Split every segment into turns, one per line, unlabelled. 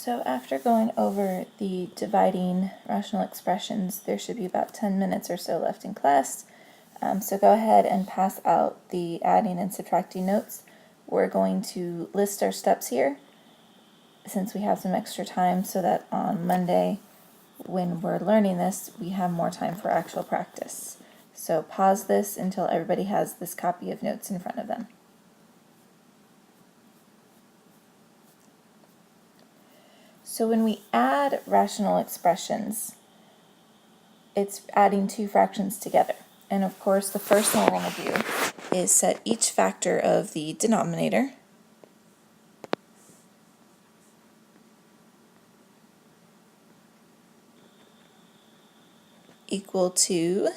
So after going over the dividing rational expressions, there should be about 10 minutes or so left in class. So go ahead and pass out the adding and subtracting notes. We're going to list our steps here since we have some extra time so that on Monday when we're learning this, we have more time for actual practice. So pause this until everybody has this copy of notes in front of them. So when we add rational expressions, it's adding two fractions together. And of course, the first thing we're going to do is set each factor of the denominator equal to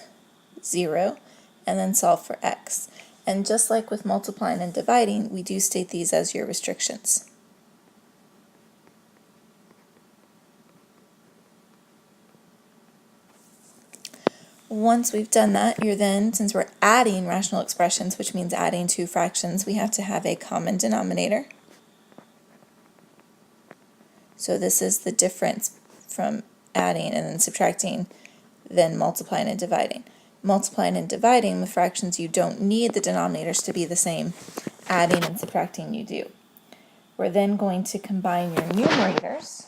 0, and then solve for x. And just like with multiplying and dividing, we do state these as your restrictions. Once we've done that, you're then, since we're adding rational expressions, which means adding two fractions, we have to have a common denominator. So this is the difference from adding and then subtracting, then multiplying and dividing. Multiplying and dividing with fractions, you don't need the denominators to be the same. Adding and subtracting, you do. We're then going to combine your numerators.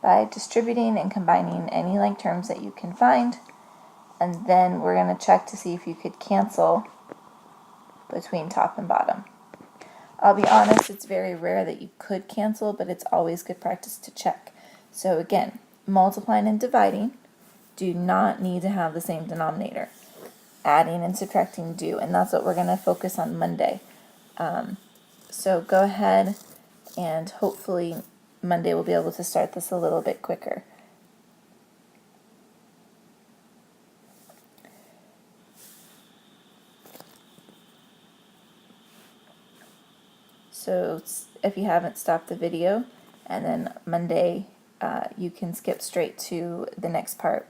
By distributing and combining any like terms that you can find, and then we're going to check to see if you could cancel between top and bottom. I'll be honest, it's very rare that you could cancel, but it's always good practice to check. So again, multiplying and dividing do not need to have the same denominator. Adding and subtracting do, and that's what we're going to focus on Monday. So go ahead and hopefully Monday we'll be able to start this a little bit quicker. So if you haven't stopped the video, and then Monday you can skip straight to the next part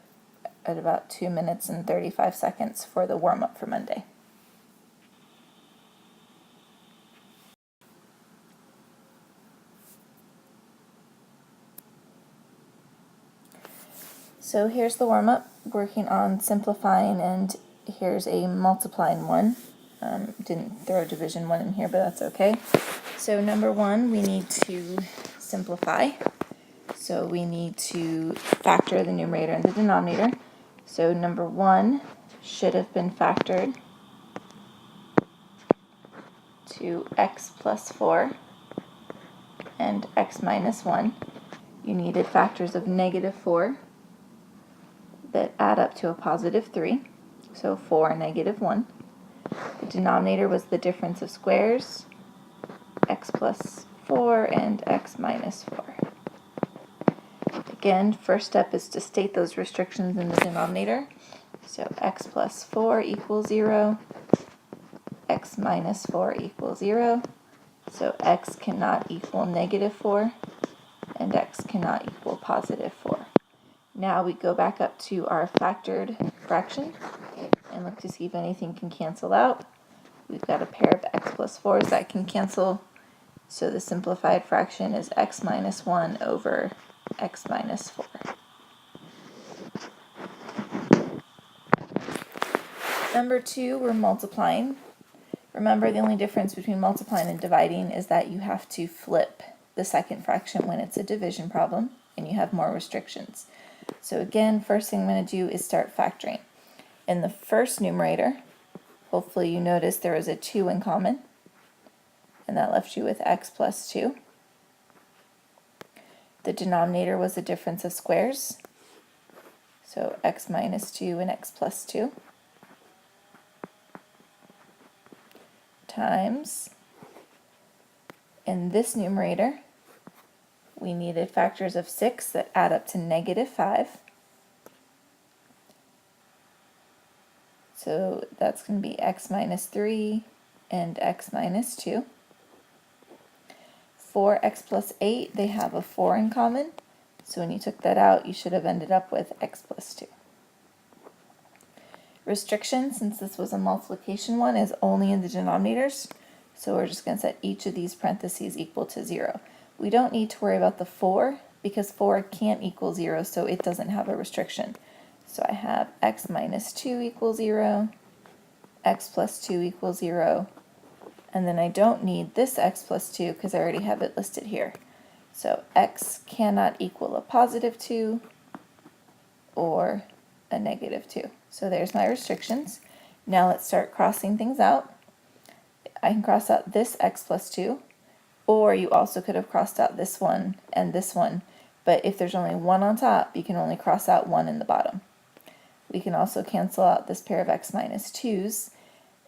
at about 2 minutes and 35 seconds for the warm-up for Monday. So here's the warm-up, working on simplifying, and here's a multiplying one. Didn't throw division one in here, but that's okay. So number one, we need to simplify. So we need to factor the numerator and the denominator. So number one should have been factored to x plus 4 and x minus 1. You needed factors of negative 4 that add up to a positive 3. So 4 and negative 1. The denominator was the difference of squares, x plus 4 and x minus 4. Again, first step is to state those restrictions in the denominator. So x plus 4 equals 0, x minus 4 equals 0. So x cannot equal negative 4, and x cannot equal positive 4. Now we go back up to our factored fraction and look to see if anything can cancel out. We've got a pair of x plus 4s that can cancel. So the simplified fraction is x minus 1 over x minus 4. Number two, we're multiplying. Remember, the only difference between multiplying and dividing is that you have to flip the second fraction when it's a division problem, and you have more restrictions. So again, first thing I'm going to do is start factoring. In the first numerator, hopefully you noticed there was a 2 in common, and that left you with x plus 2. The denominator was the difference of squares, so x minus 2 and x plus 2, times, in this numerator, we needed factors of 6 that add up to negative 5. So that's going to be x minus 3 and x minus 2. For x plus 8, they have a 4 in common. So when you took that out, you should have ended up with x plus 2. Restriction, since this was a multiplication one, is only in the denominators. So we're just going to set each of these parentheses equal to 0. We don't need to worry about the 4 because 4 can't equal 0, so it doesn't have a restriction. So I have x minus 2 equals 0, x plus 2 equals 0, and then I don't need this x plus 2 because I already have it listed here. So x cannot equal a positive 2 or a negative 2. So there's my restrictions. Now let's start crossing things out. I can cross out this x plus 2, or you also could have crossed out this one and this one, but if there's only one on top, you can only cross out one in the bottom. We can also cancel out this pair of x minus 2's,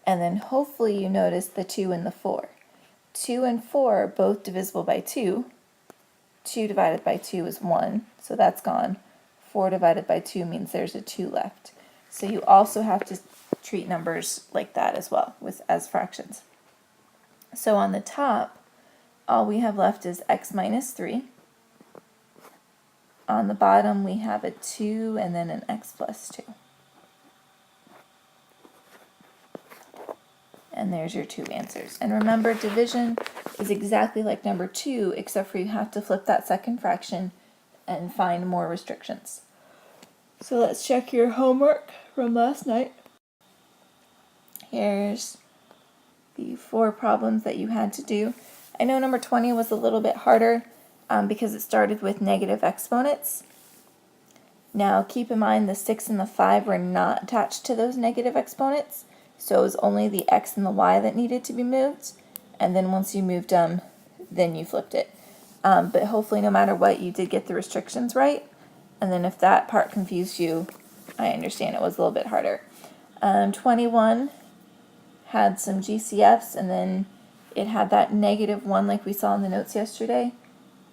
and then hopefully you notice the 2 and the 4. 2 and 4 are both divisible by 2. 2 divided by 2 is 1, so that's gone. 4 divided by 2 means there's a 2 left. So you also have to treat numbers like that as well, as fractions. So on the top, all we have left is x minus 3. On the bottom, we have a 2 and then an x plus 2. And there's your 2 answers. And remember, division is exactly like number 2, except for you have to flip that second fraction and find more restrictions. So let's check your homework from last night. Here's the 4 problems that you had to do. I know number 20 was a little bit harder because it started with negative exponents. Now keep in mind the 6 and the 5 were not attached to those negative exponents, so it was only the x and the y that needed to be moved, and then once you moved them, then you flipped it. But hopefully no matter what, you did get the restrictions right, and then if that part confused you, I understand it was a little bit harder. 21 had some GCFs, and then it had that -1 like we saw in the notes yesterday.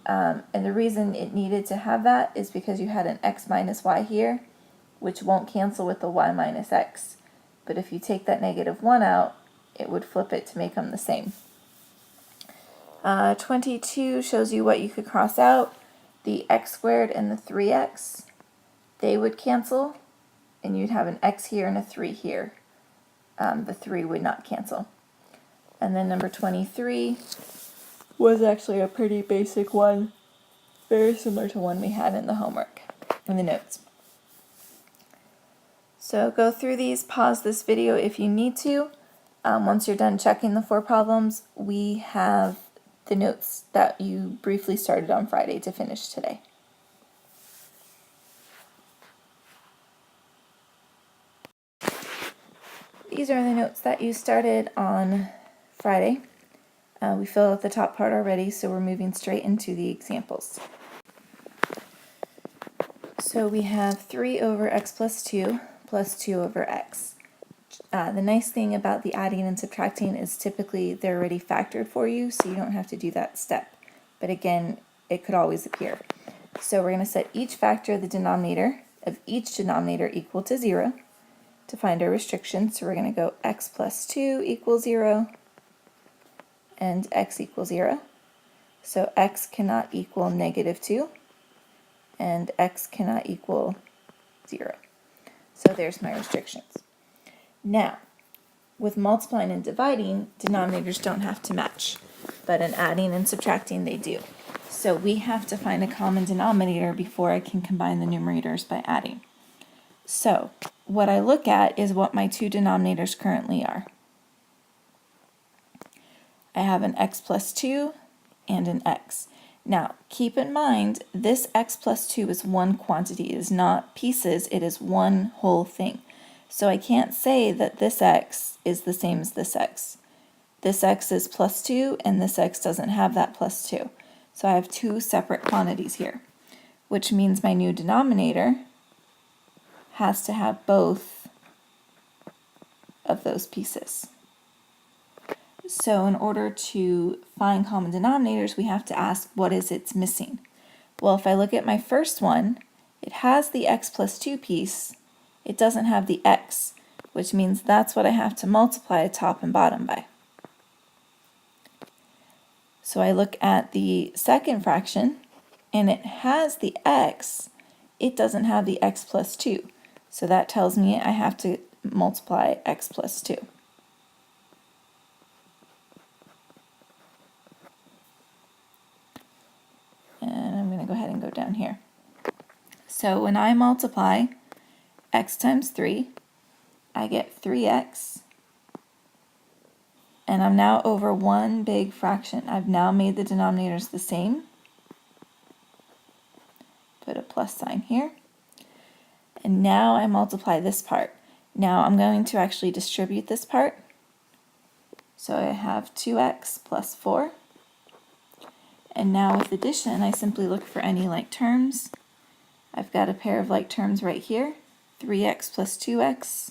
And the reason it needed to have that is because you had an x minus y here, which won't cancel with the y minus x. But if you take that -1 out, it would flip it to make them the same. 22 shows you what you could cross out. The x squared and the 3x, they would cancel, and you'd have an x here and a 3 here. The 3 would not cancel. And then number 23 was actually a pretty basic one, very similar to one we had in the homework, in the notes. So go through these, pause this video if you need to. Once you're done checking the 4 problems, we have the notes that you briefly started on Friday to finish today. These are the notes that you started on Friday. We filled out the top part already, so we're moving straight into the examples. So we have 3 over x plus 2 plus 2 over x. The nice thing about the adding and subtracting is typically they're already factored for you, so you don't have to do that step. But again, it could always appear. So we're going to set each factor of the denominator of each denominator equal to 0 to find our restriction. So we're going to go x plus 2 equals 0 and x equals 0. So x cannot equal -2 and x cannot equal 0. So there's my restrictions. Now, with multiplying and dividing, denominators don't have to match, but in adding and subtracting, they do. So we have to find a common denominator before I can combine the numerators by adding. So what I look at is what my 2 denominators currently are. I have an x plus 2 and an x. Now, keep in mind, this x plus 2 is one quantity. It is not pieces, it is one whole thing. So I can't say that this x is the same as this x. This x is plus 2, and this x doesn't have that plus 2. So I have 2 separate quantities here, which means my new denominator has to have both of those pieces. So in order to find common denominators, we have to ask what is it's missing. Well, if I look at my first one, it has the x plus 2 piece. It doesn't have the x, which means that's what I have to multiply top and bottom by. So I look at the second fraction, and it has the x. It doesn't have the x plus 2. So that tells me I have to multiply x plus 2. And I'm going to go ahead and go down here. So when I multiply x times 3, I get 3x, and I'm now over one big fraction. I've now made the denominators the same. Put a plus sign here. And now I multiply this part. Now I'm going to actually distribute this part. So I have 2x plus 4. And now with addition, I simply look for any like terms. I've got a pair of like terms right here. 3x plus 2x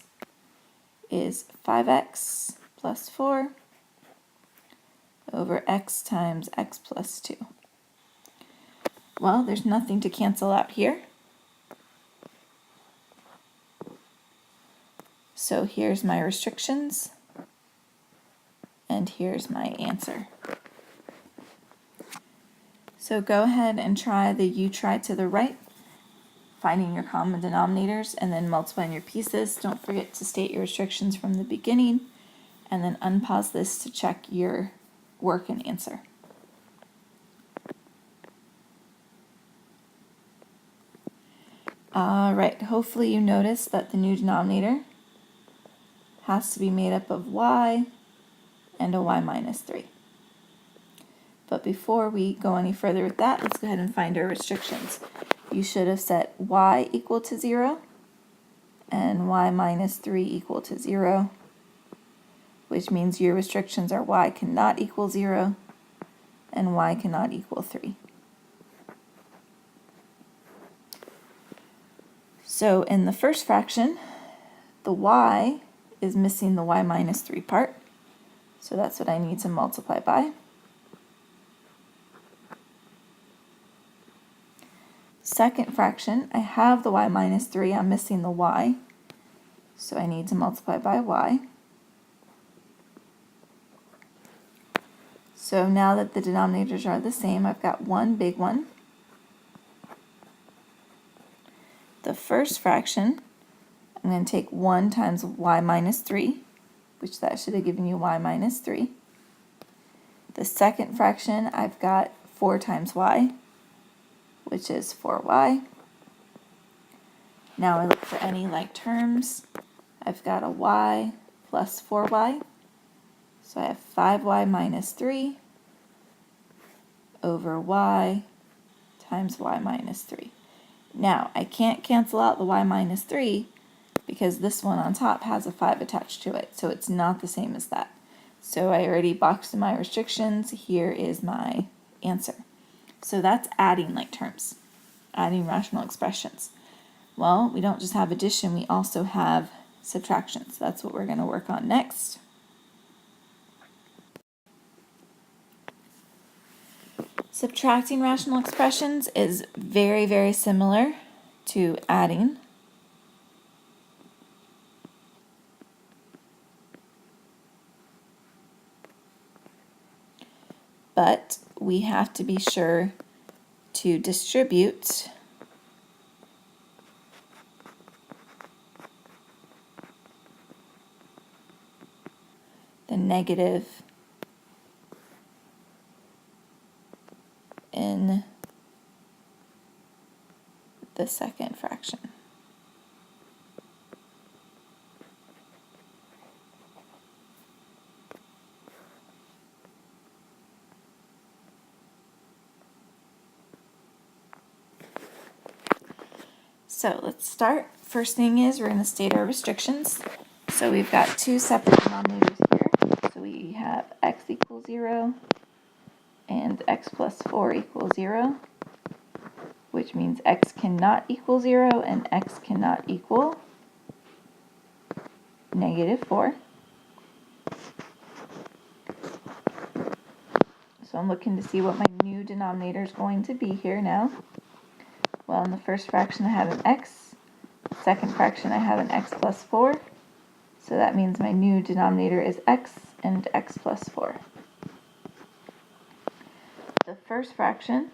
is 5x plus 4 over x times x plus 2. Well, there's nothing to cancel out here. So here's my restrictions, and here's my answer. So go ahead and try the you try to the right, finding your common denominators and then multiplying your pieces. Don't forget to state your restrictions from the beginning, and then unpause this to check your work and answer. All right, hopefully you noticed that the new denominator has to be made up of y and a y minus 3. But before we go any further with that, let's go ahead and find our restrictions. You should have set y equal to 0 and y minus 3 equal to 0, which means your restrictions are y cannot equal 0 and y cannot equal 3. So in the first fraction, the y is missing the y minus 3 part, so that's what I need to multiply by. Second fraction, I have the y minus 3, I'm missing the y, so I need to multiply by y. So now that the denominators are the same, I've got one big one. The first fraction, I'm going to take 1 times y minus 3, which that should have given you y minus 3. The second fraction, I've got 4 times y, which is 4y. Now I look for any like terms. I've got a y plus 4y, so I have 5y minus 3 over y times y minus 3. Now, I can't cancel out the y minus 3 because this one on top has a 5 attached to it, so it's not the same as that. So I already boxed in my restrictions. Here is my answer. So that's adding like terms, adding rational expressions. Well, we don't just have addition, we also have subtraction. So that's what we're going to work on next. Subtracting rational expressions is very, very similar to adding. But we have to be sure to distribute the negative in the second fraction. So let's start. First thing is we're going to state our restrictions. So we've got two separate denominators here. So we have x equals 0 and x plus 4 equals 0, which means x cannot equal 0 and x cannot equal negative 4. So I'm looking to see what my new denominator is going to be here now. Well, in the first fraction I have an x, second fraction I have an x plus 4, so that means my new denominator is x and x plus 4. The first fraction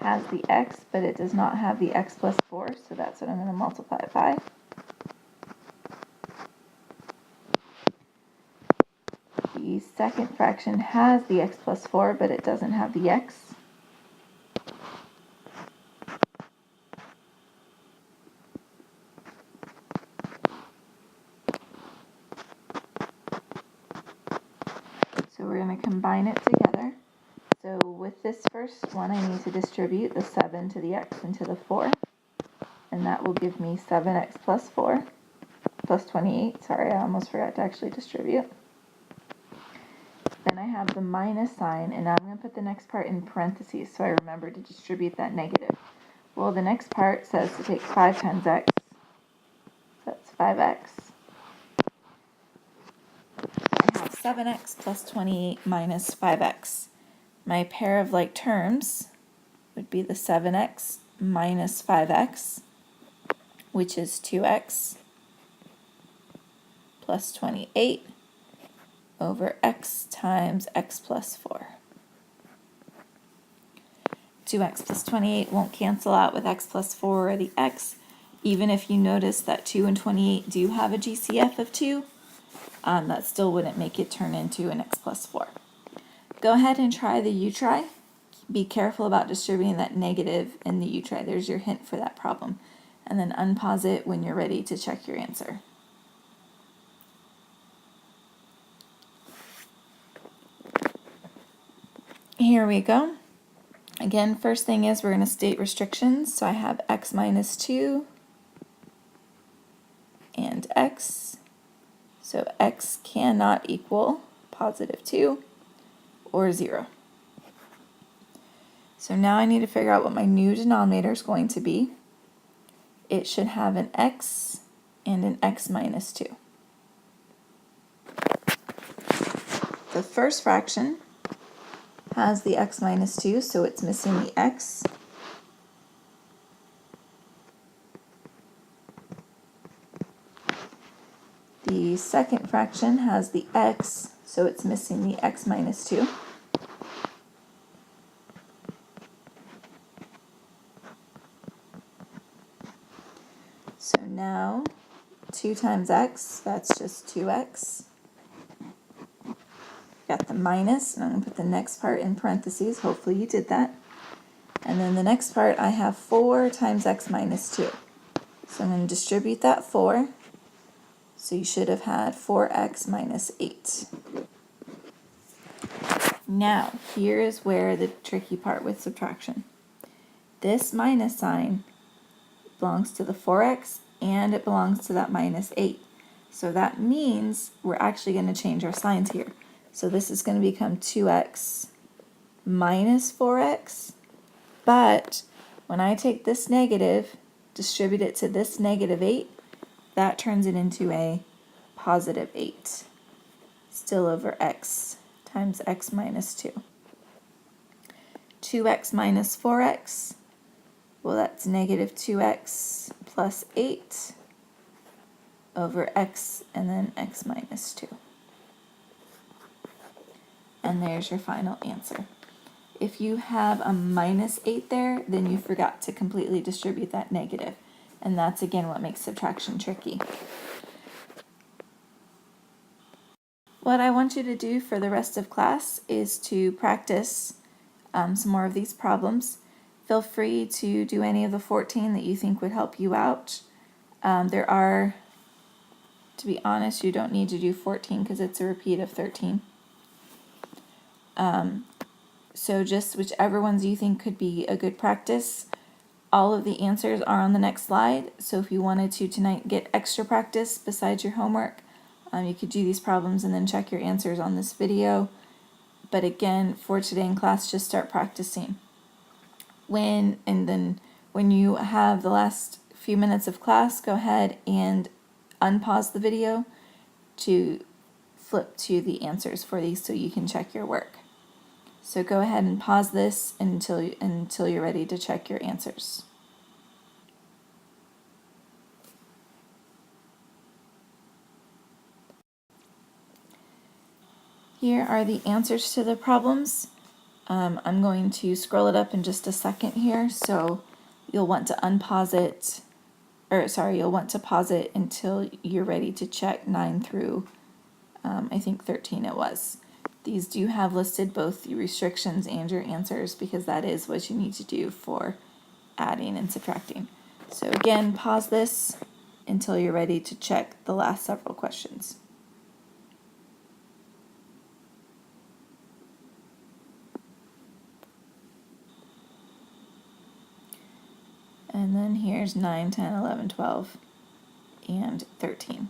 has the x, but it does not have the x plus 4, so that's what I'm going to multiply it by. second fraction has the x plus 4, but it doesn't have the x. So we're going to combine it together. So with this first one, I need to distribute the 7 to the x and to the 4. And that will give me 7x plus 4 plus 28. Sorry, I almost forgot to actually distribute. Then I have the minus sign, and now I'm going to put the next part in parentheses so I remember to distribute that negative. Well, the next part says to take 5 times x, so that's 5x. I have 7x plus 28 minus 5x. My pair of like terms would be the 7x minus 5x, which is 2x plus 28 over x times x plus 4. 2x plus 28 won't cancel out with x plus 4 or the x, even if you notice that 2 and 28 do have a GCF of 2, that still wouldn't make it turn into an x plus 4. Go ahead and try the u-try. Be careful about distributing that negative in the u-try. There's your hint for that problem. And then unpause it when you're ready to check your answer. Here we go. Again, first thing is we're going to state restrictions. So I have x minus 2 and x. So x cannot equal positive 2 or 0. So now I need to figure out what my new denominator is going to be. It should have an x and an x minus 2. The first fraction has the x minus 2, so it's missing the x. The second fraction has the x, so it's missing the x minus 2. So now 2 times x, that's just 2x. Got the minus, and I'm going to put the next part in parentheses. Hopefully you did that. And then the next part, I have 4 times x minus 2. So I'm going to distribute that 4. So you should have had 4x minus 8. Now, here is where the tricky part with subtraction. This minus sign belongs to the 4x, and it belongs to that minus 8. So that means we're actually going to change our signs here. So this is going to become 2x minus 4x, but when I take this negative, distribute it to this negative 8, that turns it into a positive 8, still over x times x minus 2. 2x minus 4x, well, that's negative 2x plus 8 over x and then x minus 2. And there's your final answer. If you have a minus 8 there, then you forgot to completely distribute that negative. And that's, again, what makes subtraction tricky. What I want you to do for the rest of class is to practice some more of these problems. Feel free to do any of the 14 that you think would help you out. There are, to be honest, you don't need to do 14 because it's a repeat of 13. So just whichever ones you think could be a good practice. All of the answers are on the next slide, so if you wanted to tonight get extra practice besides your homework, you could do these problems and then check your answers on this video. But again, for today in class, just start practicing. When you have the last few minutes of class, go ahead and unpause the video to flip to the answers for these so you can check your work. So go ahead and pause this until you're ready to check your answers. Here are the answers to the problems. I'm going to scroll it up in just a second here, so you'll want to unpause it, you'll want to pause it until you're ready to check 9 through, I think 13 it was. These do have listed both the restrictions and your answers because that is what you need to do for adding and subtracting. So again, pause this until you're ready to check the last several questions. And then here's 9, 10, 11, 12, and 13.